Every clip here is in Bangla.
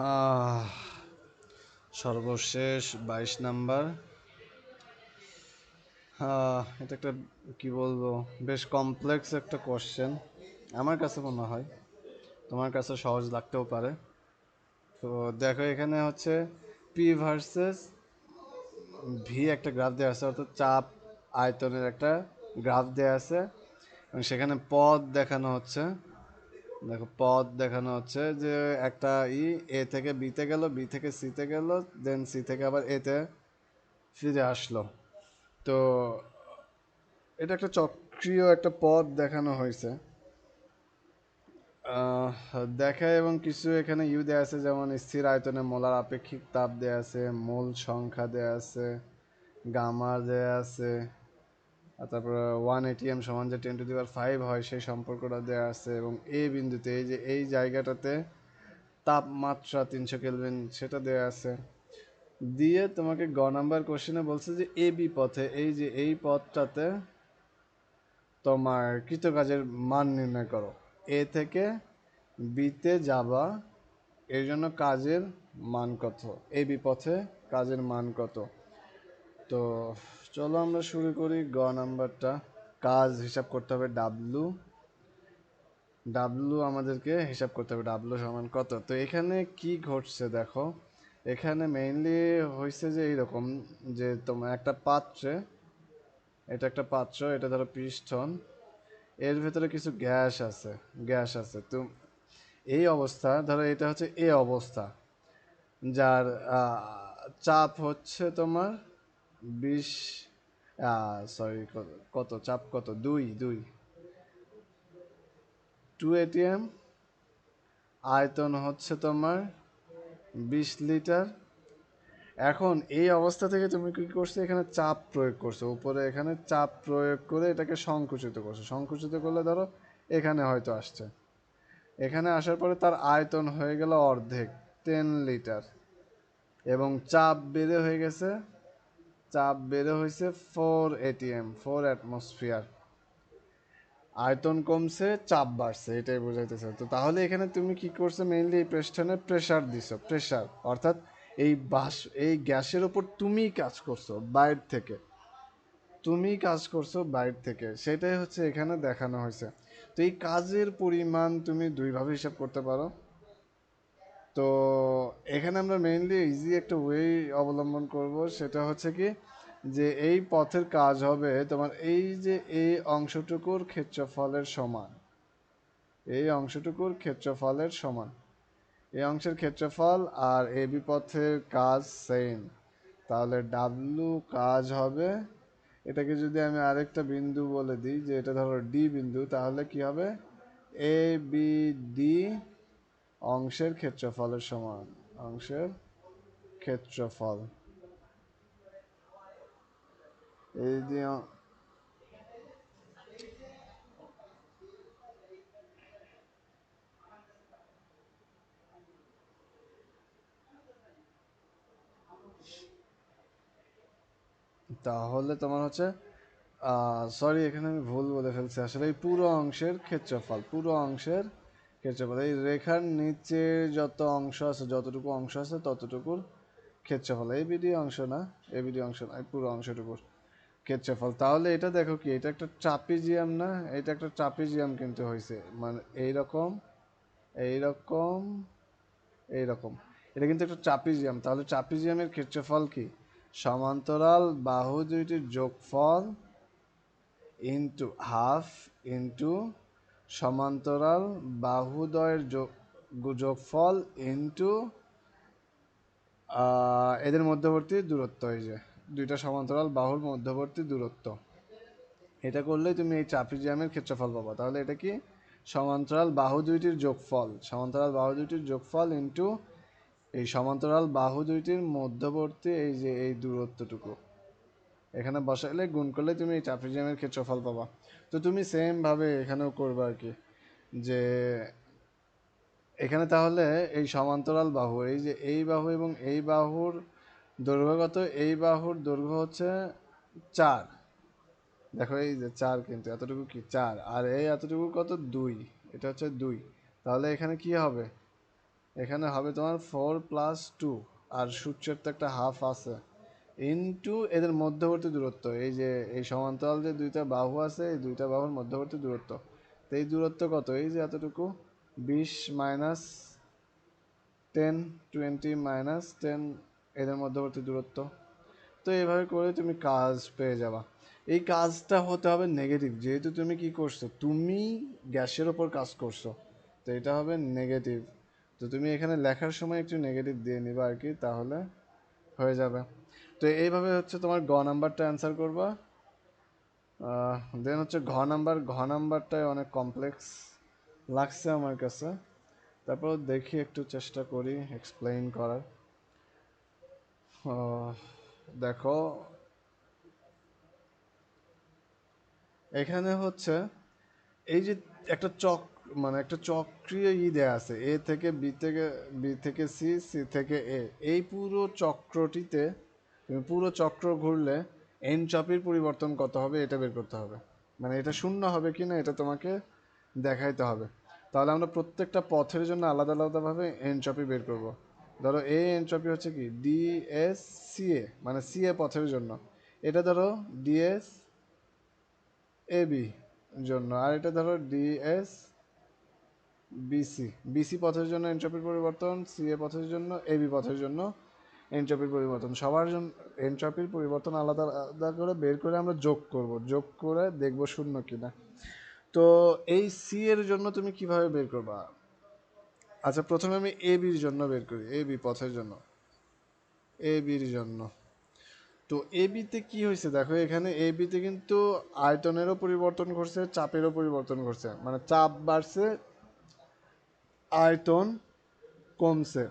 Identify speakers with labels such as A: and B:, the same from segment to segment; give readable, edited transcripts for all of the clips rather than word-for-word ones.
A: আহ, সর্বশেষ 22 নাম্বার। এটা একটা কি বলবো, বেশ কমপ্লেক্স একটা কোশ্চেন আমার কাছে মনে হয়। তোমার কাছে সহজ লাগতেও পারে। তো দেখো, এখানে হচ্ছে পি ভার্সেস ভি একটা গ্রাফ দেওয়া আছে, অর্থাৎ চাপ আয়তনের একটা গ্রাফ দেওয়া আছে এবং সেখানে পদ দেখানো হচ্ছে। দেখো, পদ দেখানো হচ্ছে যে একটা এ থেকে বিতে গেল, বি থেকে সিতে গেল, দেন সি থেকে আবার এতে ফিরে আসলো। তো এটা একটা চক্রীয় একটা পথ দেখানো হয়েছে। আহ, দেখায় এবং কিছু এখানে দেয়া আছে, যেমন স্থির আয়তনে মোলার আপেক্ষিক তাপ দেয়া আছে, মোল সংখ্যা দেয়া আছে, গামা দেয়া আছে, আর তারপর 1 ATM সমান যে 10⁵ হয় সেই সম্পর্কটা দেয়া আছে, এবং এ বিন্দুতে এই যে এই জায়গাটাতে তাপমাত্রা 300 কেলভিন সেটা দেয়া আছে। দিয়ে তোমাকে নাম্বার কোশ্চেনে বলছে যে এ বি পথে এই যে এই পথটাতে তোমার কৃতকাজের মান নির্ণয় করো। এ থেকে বিতে যাবা, এর জন্য কাজের মান কত, এই বিপথে কাজের মান কত। তো চলো আমরা শুরু করি নাম্বারটা। কাজ হিসাব করতে হবে ডাব্লু। ডাব্লু আমাদেরকে হিসাব করতে হবে ডাব্লু সমান কত। তো এখানে কি ঘটছে দেখো, এখানে মেইনলি হয়েছে যে এইরকম, যে তোমার একটা পাত্রে, এটা একটা পাত্র, এটা ধরো পিস্টন, এর ভেতরে কিছু গ্যাস আছে তো এই অবস্থা, ধরো এটা হচ্ছে এ অবস্থা, যার চাপ হচ্ছে তোমার 20, সরি, কত চাপ, কত, 2 ATM, আয়তন হচ্ছে তোমার 20 লিটার। এখন এই অবস্থা থেকে তুমি কি করছো, এখানে চাপ প্রয়োগ করছো উপরে, এখানে চাপ প্রয়োগ করে এটাকে সংকুচিত করছো। সংকুচিত করলে ধরো এখানে হয়তো আসছে, এখানে আসার পরে তার আয়তন হয়ে গেল অর্ধেক, 10 লিটার, এবং চাপ বেড়ে হয়ে গেছে, চাপ বেড়ে হয়েছে 4 ATM, 4 অ্যাটমসফিয়ার। আয়তন কমছে, চাপ বাড়ছে, এটাই বোঝাইতেছে। তো তাহলে এখানে তুমি কি করছো, মেইনলি এই প্রেসটানে প্রেসার দিছো, প্রেসার অর্থাৎ এই গ্যাসের ওপর তুমি কাজ করছো বাইরে থেকে, সেটাই হচ্ছে এখানে দেখানো হয়েছে। তো এই কাজের পরিমাণ তুমি দুইভাবে হিসাব করতে পারো। তো এখানে আমরা মেইনলি ইজি একটা ওয়ে অবলম্বন করব, সেটা হচ্ছে কি, যে এই পথের কাজ হবে তোমার এই যে এই অংশটুকুর ক্ষেত্রফলের সমান, এই অংশটুকুর ক্ষেত্রফলের সমান, এই অংশের ক্ষেত্রফল, আর এ বি পথের কাজ সেম। তাহলে ডাব্লু কাজ হবে, এটাকে যদি আমি আরেকটা বিন্দু বলে দিই যে এটা ধরো ডি বিন্দু, তাহলে কি হবে, এ বি ডি অংশের ক্ষেত্রফলের সমান, অংশের ক্ষেত্রফল। এই যে তাহলে তোমার হচ্ছে, সরি, এখানে আমি ভুল বলে ফেলছি, আসলে এই পুরো অংশের ক্ষেত্রফল, পুরো অংশের ক্ষেত্রফল, এই রেখার নিচে যত অংশ আছে, যতটুকু অংশ আছে ততটুকুর ক্ষেত্রফল, এবিডি অংশ না, এবিডি অংশ না, এই পুরো অংশটুকুর ক্ষেত্রফল। তাহলে এটা দেখো কি, এটা একটা ট্রাপিজিয়াম না, এটা একটা ট্রাপিজিয়াম কিন্তু হয়েছে, মানে এইরকম, এইরকম, এইরকম, এটা কিন্তু একটা ট্রাপিজিয়াম। তাহলে ট্রাপিজিয়ামের ক্ষেত্রফল কি, সমান্তরাল বাহু দুইটির যোগফল ইন্টু হাফ ইন্টু সমান্তরাল বাহুদ্বয়ের যোগফল ইন্টু এদের মধ্যবর্তী দূরত্ব, এই যে দুইটা সমান্তরাল বাহুর মধ্যবর্তী দূরত্ব, এটা করলেই তুমি এই ট্রাপিজিয়ামের ক্ষেত্রফল পাবা। তাহলে এটা কি, সমান্তরাল বাহু দুইটির যোগফল, সমান্তরাল বাহু দুইটির যোগফল ইন্টু এই সমান্তরাল বাহু দুইটির মধ্যবর্তী এই যে এই দূরত্বটুকু, এখানে বসাইলে গুণ করলে তুমি এই ট্রাপিজিয়ামের ক্ষেত্রফল পাবা। তো তুমি সেম ভাবে এখানেও করবে আর কি, যে এখানে তাহলে এই সমান্তরাল বাহু, এই যে এই বাহু এবং এই বাহুর দৈর্ঘ্য কত, এই বাহুর দৈর্ঘ্য হচ্ছে 4, দেখো এই যে 4, কিন্তু এতটুকু কি 4, আর এই এতটুকু কত 2, এটা হচ্ছে 2। তাহলে এখানে কি হবে, এখানে হবে তোমার 4+2, আর সূর্যের তো একটা হাফ আছে, ইনটু এদের মধ্যবর্তী দূরত্ব, এই যে এই সমান্তরাল যে দুইটা বাহু আছে এই দুইটা বাহুর মধ্যবর্তী দূরত্ব। তো এই দূরত্ব কত, এই যে এতটুকু, 20 মাইনাস 10, 20 মাইনাস 10, এদের মধ্যবর্তী দূরত্ব। তো এইভাবে করে তুমি কাজ পেয়ে যাবা। এই কাজটা হতে হবে নেগেটিভ, যেহেতু তুমি কি করছো, তুমি গ্যাসের ওপর কাজ করছো, তো এটা হবে নেগেটিভ। তো তুমি এখানে লেখার সময় একটু নেগেটিভ দিয়ে নিবা আর কি, তাহলে হয়ে যাবে। তো এইভাবে হচ্ছে তোমার গ নাম্বারটা অ্যান্সার করবা। দেন হচ্ছে ঘ নাম্বারটাই অনেক কমপ্লেক্স লাগছে আমার কাছে, তারপর দেখি একটু চেষ্টা করি এক্সপ্লেইন করার। দেখো এখানে হচ্ছে এই যে একটা মানে একটা চক্রীয় দেয়া আছে, এ থেকে বি, থেকে বি থেকে সি, সি থেকে এ, এই পুরো চক্রটিতে তুমি পুরো চক্র ঘুরলে এনট্রপির পরিবর্তন কত হবে এটা বের করতে হবে। মানে এটা শূন্য হবে কি না এটা তোমাকে দেখাইতে হবে। তাহলে আমরা প্রত্যেকটা পথের জন্য আলাদা আলাদাভাবে এনট্রপি বের করব। ধরো এ এনট্রপি হচ্ছে কি ডিএস সিএ, মানে সিএ পথের জন্য, এটা ধরো ডিএস এ বি জন্য, আর এটা ধরো ডিএস বিসি, বিসি পথের জন্য এনট্রপির পরিবর্তন, সিএ পথের জন্য, এবি পথের জন্য এনট্রপির পরিবর্তন, সবার জন্য এনট্রপির পরিবর্তন আলাদা আলাদা করে বের করে আমরা যোগ করব, যোগ করে দেখব শূন্য কিনা। তো এই সি এর জন্য তুমি কিভাবে বের করবা? আচ্ছা প্রথমে আমি এ বির জন্য বের করি, এ বি পথের জন্য, এ বির জন্য। তো এ বিতে কি হয়েছে দেখো, এখানে এ বিতে কিন্তু আয়তনেরও পরিবর্তন ঘটছে, চাপেরও পরিবর্তন ঘটছে, মানে চাপ বাড়ছে, আয়তন কমছে।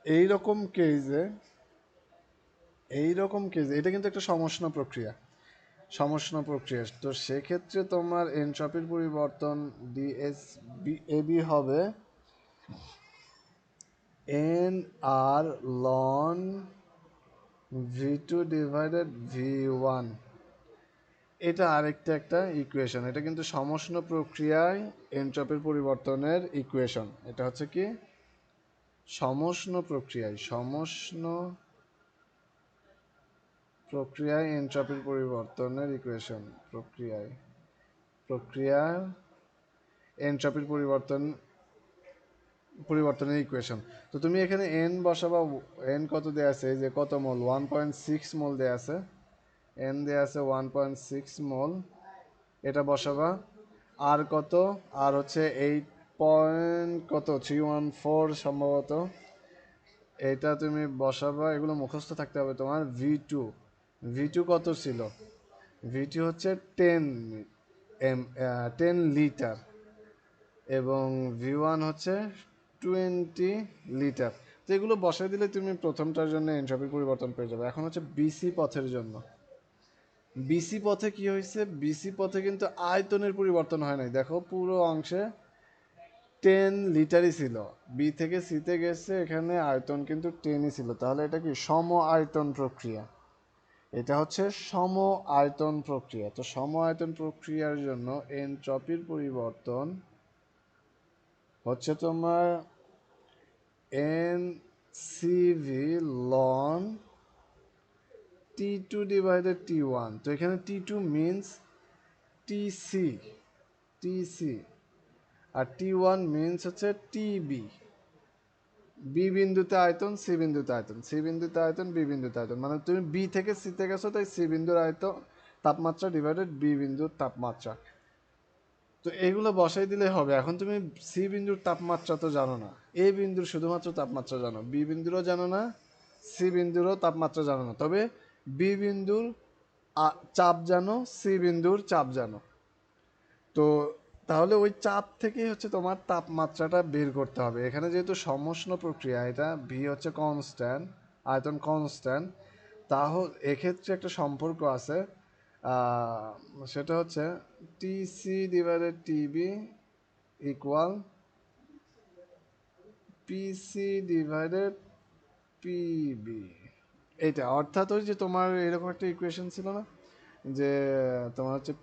A: এইরকম কেজে, এইরকম কেজে এটা কিন্তু একটা সমষ্ণ প্রক্রিয়া, সমষ্ণ প্রক্রিয়া। তো সেক্ষেত্রে তোমার এনট্রপির পরিবর্তন ডিএস এ বি হবে N R ln V two divided by V. One আরেকটা একটা ইকুয়েশন, এটা কিন্তু সমষ্ণ প্রক্রিয়ায় এনট্রপির পরিবর্তনের ইকুয়েশন। এটা হচ্ছে কি সমষ্ণ প্রক্রিয়ায়, সমষ্ণ প্রক্রিয়ায় এনট্রপির পরিবর্তনের ইকুয়েশন, প্রক্রিয়ায়, প্রক্রিয়ার এনট্রপির পরিবর্তনের ইকুয়েশন। তো তুমি এখানে এন বসাবা, এন কত দেয়া আছে, যে কত মোল, 1.6 মোল দেয়া আছে, এন দেয়া আছে 1.6 মোল, এটা বসাবা। আর কত, আর হচ্ছে 8.314 সম্ভবত, এটা তুমি বসাবা, এগুলো মুখস্থ থাকতে হবে তোমার। ভি টু, ভি টু কত ছিল, ভি টু হচ্ছে 10 লিটার, এবং ভি ওয়ান হচ্ছে 20 লিটার। তো এগুলো বসাই দিলে তুমি প্রথমটার জন্য এনট্রপির পরিবর্তন পেয়ে যাবে। এখন হচ্ছে বিসি পথের জন্য, বিসি পথে কি হয়েছে, বিসি পথে কিন্তু আয়তনের পরিবর্তন হয় নাই, দেখো পুরো অংশে 10 লিটারই ছিল, বি থেকে সিতে গেছে, এখানে আয়তন কিন্তু 10ই ছিল, তাহলে এটা কি সম আয়তন প্রক্রিয়া, এটা হচ্ছে সম আয়তন প্রক্রিয়া। তো সম আয়তন প্রক্রিয়ার জন্য এনট্রপির পরিবর্তন হচ্ছে তোমার N CV loan T2 divided T1। তো এখানে T2 মিনস টিসি, টিসি, আর T1 মিনস হচ্ছে টিবি। বি বিন্দুতে আয়তন, সি বিন্দুতে আয়তন, সি বিন্দুতে আয়তন, বি বিন্দুতে আয়তন, মানে তুমি বি থেকে সিতে গেছো, তাই সি বিন্দুর আয়তন তাপমাত্রা ডিভাইডেড বি বিন্দুর তাপমাত্রা। তো এগুলো বসাই দিলে হবে। এখন তুমি সি বিন্দুর তাপমাত্রা তো জানো না, এ বিন্দুর শুধুমাত্র তাপমাত্রা জানো, বি বিন্দুরও জানো না, সি বিন্দুরও তাপমাত্রা জানো না, তবে বি বিন্দুর চাপ জানো, সি বিন্দুর চাপ জানো। তো তাহলে ওই চাপ থেকেই হচ্ছে তোমার তাপমাত্রাটা বের করতে হবে। এখানে যেহেতু সমষ্ণ প্রক্রিয়া, এটা ভি হচ্ছে কনস্ট্যান্ট, আয়তন কনস্ট্যান্ট, তাহলে এক্ষেত্রে একটা সম্পর্ক আছে, সেটা হচ্ছে টিসি ডিভাইডেড টিবি ইকুয়াল পিসি ডিভাইডেড পিবি। এইটা অর্থাৎ ওই যে তোমার এরকম একটা ইকুয়েশন ছিল না, যে তোমার হচ্ছে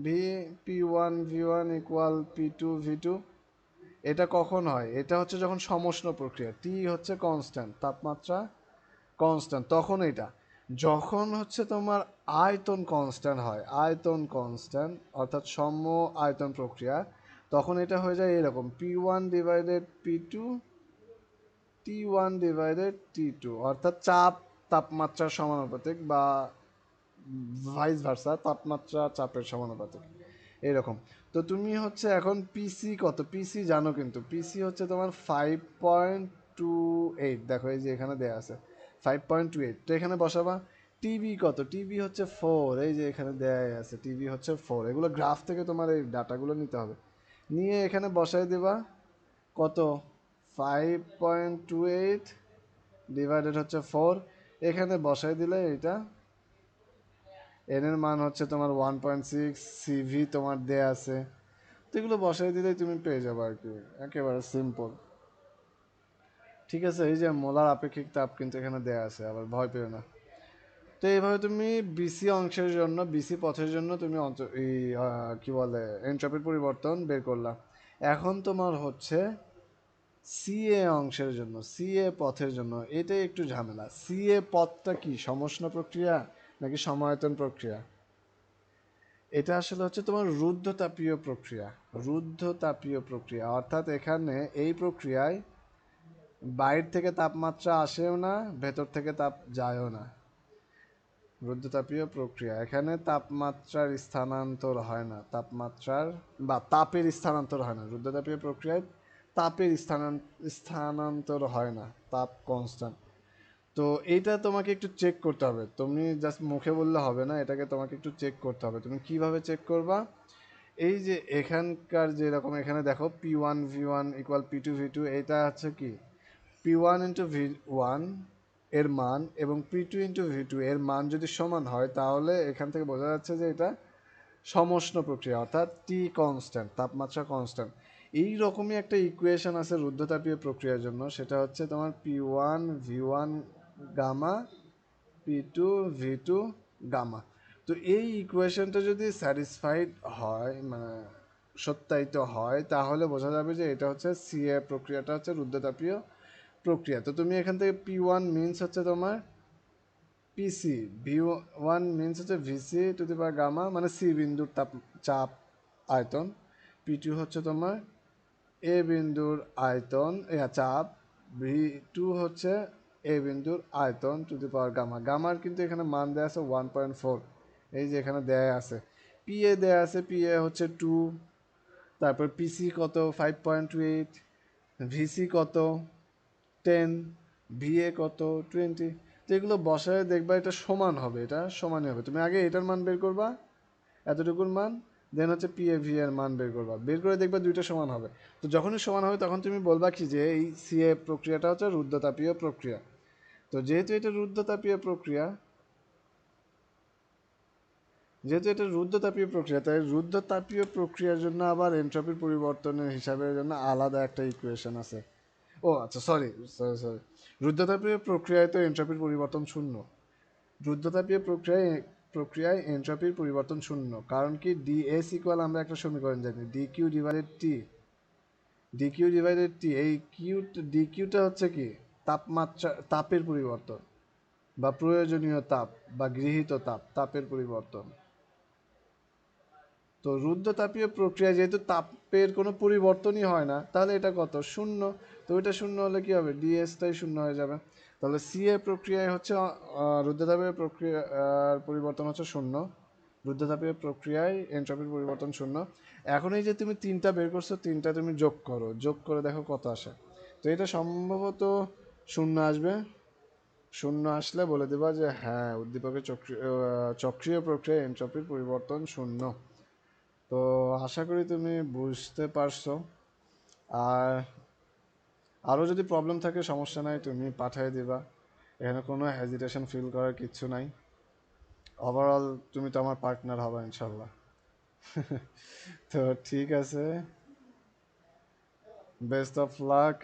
A: V P one V one equal P2 V two, এটা কখন হয়? এটা হচ্ছে যখন সমষ্ণ প্রক্রিয়া, টি হচ্ছে কনস্ট্যান্ট, তাপমাত্রা কনস্ট্যান্ট, তখন এটা। যখন হচ্ছে তোমার আয়তন কনস্ট্যান্ট হয়, আয়তন কনস্ট্যান্ট অর্থাৎ সম আয়তন প্রক্রিয়া, তখন এটা হয়ে যায় এরকম, P1 divided P2, T1 divided T2, অর্থাৎ চাপ তাপমাত্রার সমানুপাতিক, বা ভাইস ভার্সা, তাপমাত্রা চাপের সমানুপাতিক এরকম। তো তুমি হচ্ছে এখন পিসি কত, পিসি জানো, কিন্তু পিসি হচ্ছে তোমার 5.28, দেখো এই যে এখানে দেয়া আছে 5.28, তো এখানে বসাবা। টিভি কত, টিভি হচ্ছে 4, এই যে এখানে দেয়া আছে টিভি হচ্ছে 4, এগুলো গ্রাফ থেকে তোমার এই ডাটাগুলো নিতে হবে, নিয়ে এখানে বসাই দেবা কত, 5.28 ডিভাইডেড হচ্ছে 4, এখানে বসাই দিলে এটা এন এর মান হচ্ছে তোমার 1.6, সিভি তোমার দেয়া আছে, তো এগুলো বসাই দিলেই তুমি পেয়ে যাবে আর কি, একেবারে সিম্পল। ঠিক আছে, এই যে মোলার আপেক্ষিক তাপ কিন্তু এখানে দেয়া আছে, আবার ভয় পেও না। তো এইভাবে তুমি বিসি অংশের জন্য, বিসি পথের জন্য তুমি এই কি বলে এনট্রপির পরিবর্তন বের করলা। এখন তোমার হচ্ছে সিএ অংশের জন্য, সিএ পথের জন্য এটাই একটু ঝামেলা। সিএ পথটা কি সমষ্ণ প্রক্রিয়া নাকি সমায়তন প্রক্রিয়া? এটা আসলে হচ্ছে তোমার রুদ্ধতাপীয় প্রক্রিয়া, রুদ্ধতাপীয় প্রক্রিয়া, অর্থাৎ এখানে এই প্রক্রিয়ায় বাইরে থেকে তাপমাত্রা আসেও না, ভেতর থেকে তাপ যায়ও না। রুদ্ধতাপীয় প্রক্রিয়া, এখানে তাপমাত্রার স্থানান্তর হয় না, তাপমাত্রার বা তাপের স্থানান্তর হয় না। রুদ্ধতাপীয় প্রক্রিয়ায় তাপের স্থানান্তর হয় না, তাপ কনস্ট্যান্ট। তো এইটা তোমাকে একটু চেক করতে হবে, তুমি জাস্ট মুখে বললে হবে না, এটাকে তোমাকে একটু চেক করতে হবে। তুমি কিভাবে চেক করবা? এই যে এখানকার যেরকম এখানে দেখো P1 V1 equal P2 V2, এটা হচ্ছে কি P1 × V1 এর মান এবং P2 × V2 এর মান যদি সমান হয়, তাহলে এখান থেকে বোঝা যাচ্ছে যে এটা সমষ্ণ প্রক্রিয়া, অর্থাৎ টি কনস্ট্যান্ট, তাপমাত্রা কনস্ট্যান্ট। এই রকমই একটা ইকুয়েশন আছে রুদ্ধতাপীয় প্রক্রিয়ার জন্য, সেটা হচ্ছে তোমার P1 V1 gamma, P2 V2 gamma. তো এই ইকুয়েশনটা যদি স্যাটিসফাইড হয়, মানে সত্যায়িত হয়, তাহলে বোঝা যাবে যে এটা হচ্ছে সিএ প্রক্রিয়াটা হচ্ছে রুদ্ধতাপীয় প্রক্রিয়া। তো তুমি এখান থেকে P1 মিনস হচ্ছে তোমার পিসি, V1 মিনস হচ্ছে VC to the power gamma, মানে সি বিন্দুর চাপ আয়তন। P2 হচ্ছে তোমার এ বিন্দুর আয়তন, চাপ। V2 হচ্ছে এ বিন্দুর আয়তন টু দি পাওয়ার গামা। গামার কিন্তু এখানে মান দেয়া আছে 1.4, এই যে এখানে দেয়া আছে। পিএ দেয়া আছে, পিএ হচ্ছে 2, তারপর পিসি কত 5.8, ভিসি কত 10, ভিএ কত 20। তো এগুলো বসায় দেখবা এটা সমান হবে, এটা সমানই হবে। তুমি আগে এটার মান বের করবা, এতটুকুর মান, দেন হচ্ছে পিএ ভি এর মান বের করবা, বের করে দেখবা দুইটা সমান হবে। তো যখনই সমান হবে তখন তুমি বলবা কি যে এই সিএ প্রক্রিয়াটা হচ্ছে রুদ্ধতাপীয় প্রক্রিয়া। তো যেহেতু এটা রুদ্ধতাপীয় প্রক্রিয়া, যেহেতু এটা রুদ্ধতাপীয় প্রক্রিয়া, তাই রুদ্ধতাপীয় প্রক্রিয়ার জন্য আবার এনট্রপির পরিবর্তনের হিসাবের জন্য আলাদা একটা ইকুয়েশন আছে। ও আচ্ছা, সরি সরি সরি, রুদ্ধতাপীয় প্রক্রিয়ায় তো এনট্রপির পরিবর্তন শূন্য। রুদ্ধতাপীয় প্রক্রিয়ায় এনট্রপির পরিবর্তন শূন্য, কারণ কি ডিএস ইকুয়াল, আমরা একটা সমীকরণ জানি, ডি কিউ ডিভাইডেড টি। এই ডিকিউটা হচ্ছে কি তাপমাত্রা, তাপের পরিবর্তন, বা প্রয়োজনীয় তাপ, বা গৃহীত তাপ, তাপের পরিবর্তন। তো রুদ্ধতাপীয় প্রক্রিয়া যেহেতু তাপের কোনো পরিবর্তনই হয় না, তাহলে এটা কত, শূন্য। তো এটা শূন্য হলে কি হবে, ডিএসটাই শূন্য হয়ে যাবে। তাহলে সিএ প্রক্রিয়ায় হচ্ছে রুদ্ধতাপীয় প্রক্রিয়ার পরিবর্তন হচ্ছে শূন্য, রুদ্ধতাপীয় প্রক্রিয়ায় এনট্রপির পরিবর্তন শূন্য। এখন এই যে তুমি তিনটা বের করছো, তিনটা তুমি যোগ করো, যোগ করে দেখো কত আসে। তো এটা সম্ভবত শূন্য আসবে। শূন্য আসলে বলে দেবা যে হ্যাঁ, উদ্দীপকের চক্রীয় প্রক্রিয়ায় এনট্রপির পরিবর্তন শূন্য। তো আশা করি তুমি বুঝতে পারছো। আর আরও যদি প্রবলেম থাকে সমস্যা নাই, তুমি পাঠিয়ে দিবা, এখানে কোনো হেজিটেশন ফিল করার কিচ্ছু নাই। ওভারঅল তুমি তো আমার পার্টনার হবে ইনশাল্লাহ। তো ঠিক আছে, বেস্ট অফ লাক।